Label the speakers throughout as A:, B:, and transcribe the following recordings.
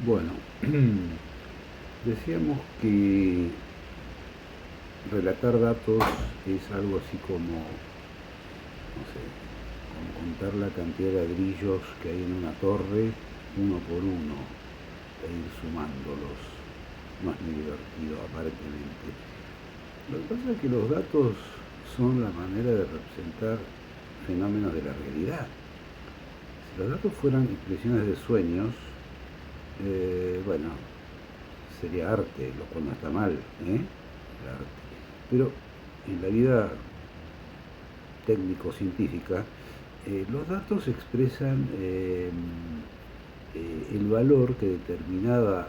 A: Bueno, decíamos que relatar datos es algo así como, no sé, como contar la cantidad de ladrillos que hay en una torre uno por uno e ir sumándolos. No es muy divertido aparentemente. Lo que pasa es que los datos son la manera de representar fenómenos de la realidad. Si los datos fueran expresiones de sueños, bueno, sería arte, lo cual no está mal, ¿eh? El arte. Pero en la vida técnico-científica, los datos expresan el valor que determinada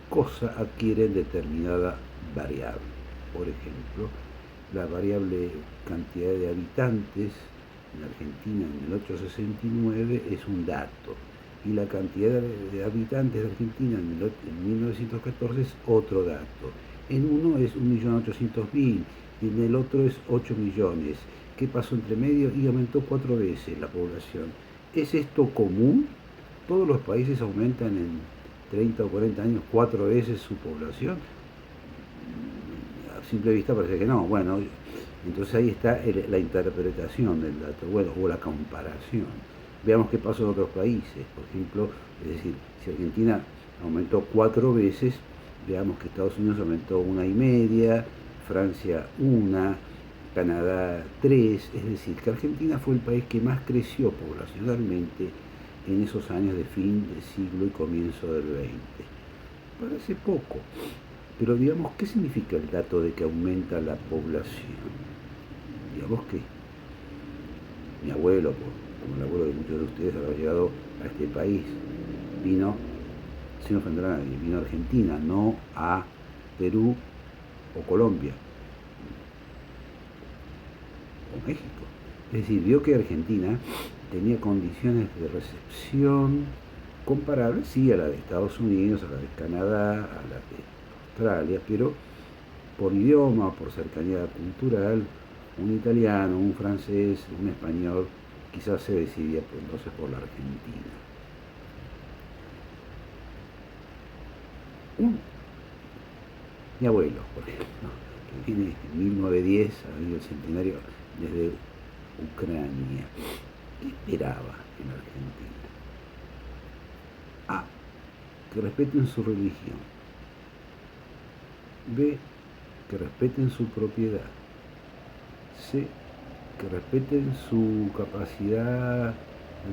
A: cosa adquiere en determinada variable. Por ejemplo, la variable cantidad de habitantes en Argentina en 1869 es un dato, y la cantidad de habitantes de Argentina en 1914 es otro dato. En uno es 1.800.000 y en el otro es 8 millones. ¿Qué pasó entre medio? Y aumentó 4 veces la población. ¿Es esto común? ¿Todos los países aumentan en 30 o 40 años 4 veces su población? A simple vista parece que no. Bueno, entonces ahí está la interpretación del dato, bueno, o la comparación. Veamos qué pasó en otros países. Por ejemplo, es decir, si Argentina aumentó 4 veces, veamos que Estados Unidos aumentó 1,5, Francia una, Canadá 3, es decir, que Argentina fue el país que más creció poblacionalmente en esos años de fin de siglo y comienzo del 20. Parece poco, pero digamos, ¿qué significa el dato de que aumenta la población? Digamos que mi abuelo, como el abuelo de muchos de ustedes, habrá llegado a este país, vino, sin ofender a nadie, vino a Argentina, no a Perú o Colombia o México. Es decir, vio que Argentina tenía condiciones de recepción comparables, sí, a la de Estados Unidos, a la de Canadá, a la de Australia, pero por idioma, por cercanía cultural, un italiano, un francés, un español, quizás se decidía entonces por la Argentina. Un, Mi abuelo, por ejemplo, que viene en 1910, ha venido el centenario desde Ucrania. ¿Qué esperaba en Argentina? A. Que respeten su religión. B. Que respeten su propiedad. C. Que respeten su capacidad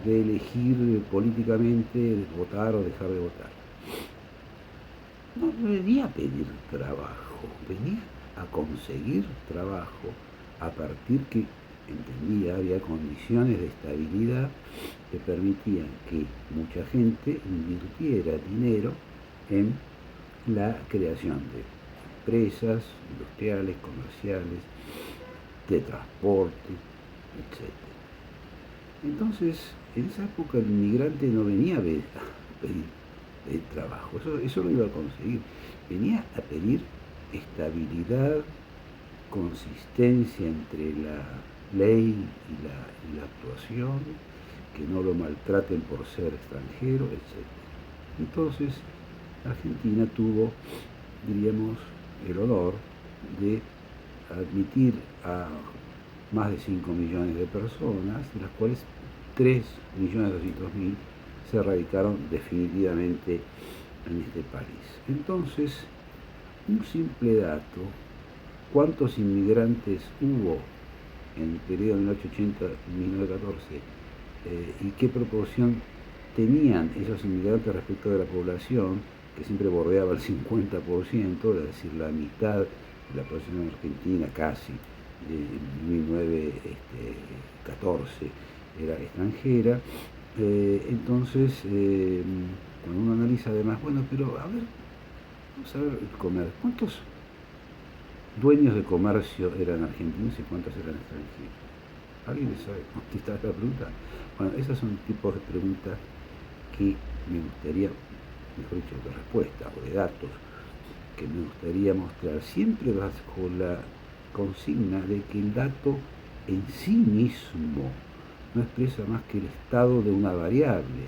A: de elegir políticamente, de votar o dejar de votar. No venía a pedir trabajo, venía a conseguir trabajo a partir que entendía había condiciones de estabilidad que permitían que mucha gente invirtiera dinero en la creación de empresas industriales, comerciales, de transporte, etcétera. Entonces, en esa época el inmigrante no venía a pedir trabajo, eso lo iba a conseguir. Venía a pedir estabilidad, consistencia entre la ley y la actuación, que no lo maltraten por ser extranjero, etcétera. Entonces, Argentina tuvo, diríamos, el honor de admitir a más de 5 millones de personas, de las cuales 3.200.000 se radicaron definitivamente en este país. Entonces, un simple dato: ¿cuántos inmigrantes hubo en el periodo 1880-1914 y qué proporción tenían esos inmigrantes respecto de la población, que siempre bordeaba el 50%, es decir, la mitad de la población argentina casi de 1914 era extranjera? Entonces, cuando uno analiza además, bueno, pero a ver, vamos a ver el comercio. ¿Cuántos dueños de comercio eran argentinos y cuántos eran extranjeros? ¿Alguien sabe contestar esta pregunta? Bueno, esas son tipos de preguntas que me gustaría, mejor dicho, de respuesta o de datos, que me gustaría mostrar, siempre bajo la consigna de que el dato en sí mismo no expresa más que el estado de una variable,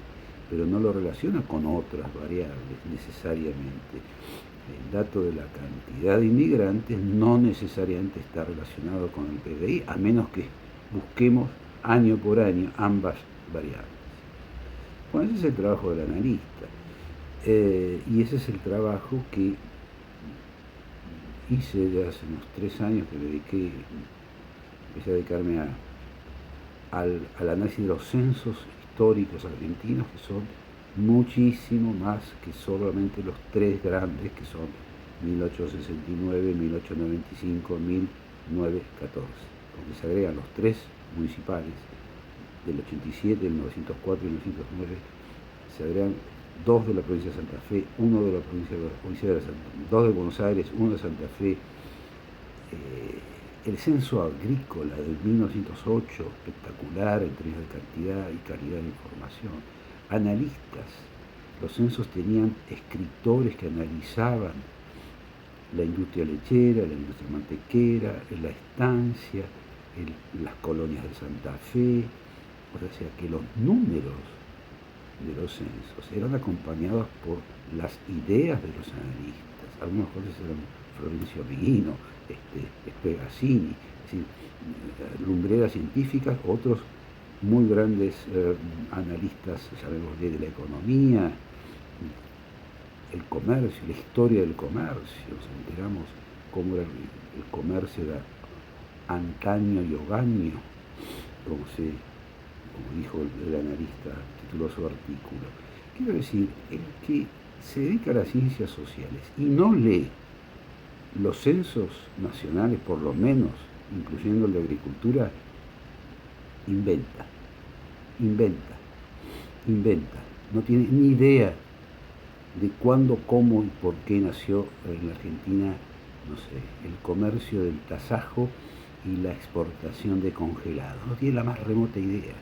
A: pero no lo relaciona con otras variables necesariamente. El dato de la cantidad de inmigrantes no necesariamente está relacionado con el PBI, a menos que busquemos año por año ambas variables. Bueno, ese es el trabajo del analista, y ese es el trabajo que hice de hace unos 3 años que empecé a dedicarme al análisis de los censos históricos argentinos, que son muchísimo más que solamente los 3 grandes, que son 1869, 1895, 1914, porque se agregan los 3 municipales del 87, del 904 y 1909, se agregan 2 de la provincia de Santa Fe, 1 de la provincia de 2 de Buenos Aires, 1 de Santa Fe. El censo agrícola del 1908, espectacular en términos de cantidad y calidad de información. Analistas, los censos tenían escritores que analizaban la industria lechera, la industria mantequera, la estancia, las colonias de Santa Fe. O sea que los números de los censos eran acompañados por las ideas de los analistas. Algunos cosas eran Florencio Meguino, Pegazzini, es decir, lumbreras científicas, otros muy grandes analistas, llamémosle, de la economía, el comercio, la historia del comercio. Nos enteramos cómo era el comercio de antaño y hogaño, como dijo el analista, tituló su artículo. Quiero decir, el que se dedica a las ciencias sociales y no lee los censos nacionales, por lo menos, incluyendo el de agricultura, inventa. No tiene ni idea de cuándo, cómo y por qué nació en la Argentina, no sé, el comercio del tasajo y la exportación de congelados. No tiene la más remota idea.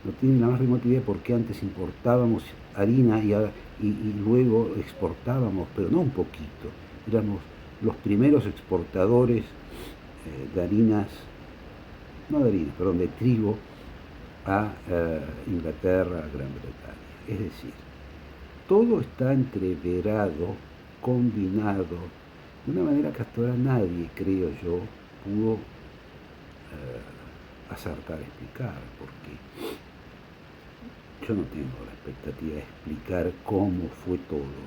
A: No tiene la más remota idea por qué antes importábamos harina y luego exportábamos, pero no un poquito. Éramos los primeros exportadores de trigo a Inglaterra, a Gran Bretaña. Es decir, todo está entreverado, combinado, de una manera que hasta ahora nadie, creo yo, pudo acertar a explicar, porque yo no tengo la expectativa de explicar cómo fue todo,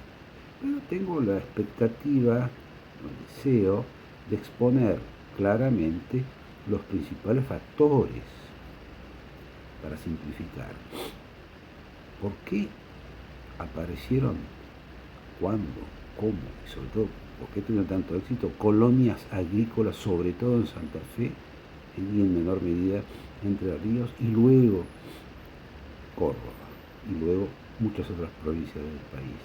A: pero tengo la expectativa, el deseo, de exponer claramente los principales factores para simplificar. ¿Por qué aparecieron, cuándo, cómo y sobre todo por qué tuvieron tanto éxito colonias agrícolas, sobre todo en Santa Fe y en menor medida Entre Ríos y luego Córdoba y luego muchas otras provincias del país?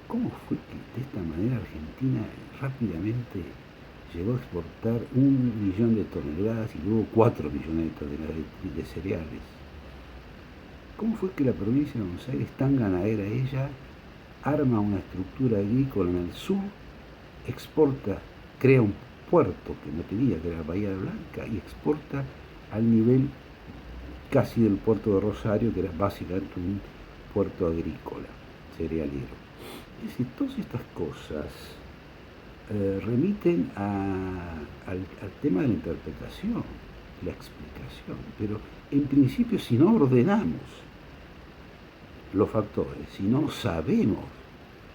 A: ¿Cómo fue que de esta manera Argentina rápidamente llegó a exportar 1.000.000 de toneladas y luego 4 millones de toneladas de cereales? ¿Cómo fue que la provincia de Buenos Aires, tan ganadera ella, arma una estructura agrícola en el sur, exporta, crea un puerto que no tenía, que era Bahía Blanca, y exporta al nivel casi del puerto de Rosario, que era básicamente un puerto agrícola, cerealero? Es decir, todas estas cosas remiten al tema de la interpretación, la explicación, pero en principio si no ordenamos los factores, si no sabemos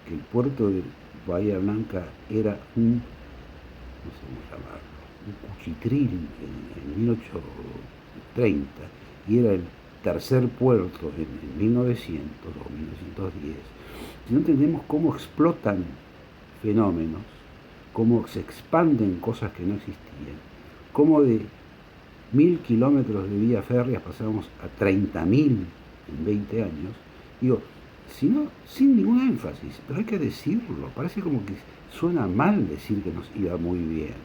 A: que el puerto de Bahía Blanca era un cuchitril en 1830 y era el tercer puerto en 1900 o 1910, si no entendemos cómo explotan fenómenos, cómo se expanden cosas que no existían, cómo de 1.000 kilómetros de vía férrea pasamos a 30.000 en 20 años, digo, sino sin ningún énfasis, pero hay que decirlo. Parece como que suena mal decir que nos iba muy bien,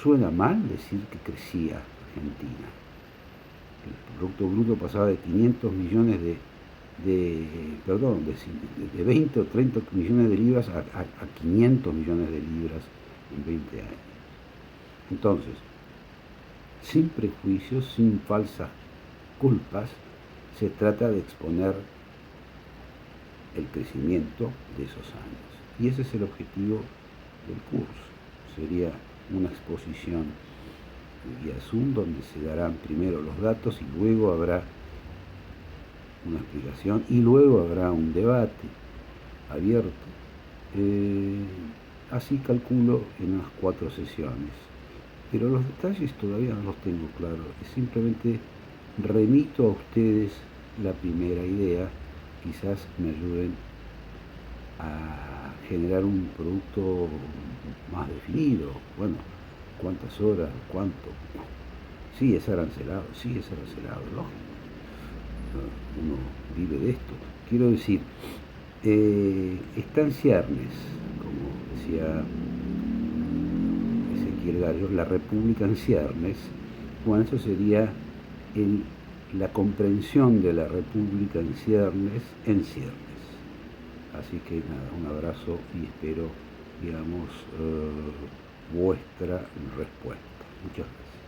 A: suena mal decir que crecía Argentina. El Producto Bruto pasaba de 500 millones de 20 o 30 millones de libras a 500 millones de libras en 20 años. Entonces, sin prejuicios, sin falsas culpas, Se trata de exponer el crecimiento de esos años. Y ese es el objetivo del curso. Sería una exposición vía Zoom donde se darán primero los datos y luego habrá una explicación y luego habrá un debate abierto. Así calculo en unas 4 sesiones. Pero los detalles todavía no los tengo claros. Simplemente remito a ustedes la primera idea. Quizás me ayuden a generar un producto más definido. Bueno, cuántas horas, cuánto. Sí, es arancelado, lógico. Uno vive de esto. Quiero decir, está en ciernes, como decía Ezequiel Gallo, la República en ciernes. Bueno, eso sería la comprensión de la República en ciernes, Así que nada, un abrazo y espero, digamos, vuestra respuesta. Muchas gracias.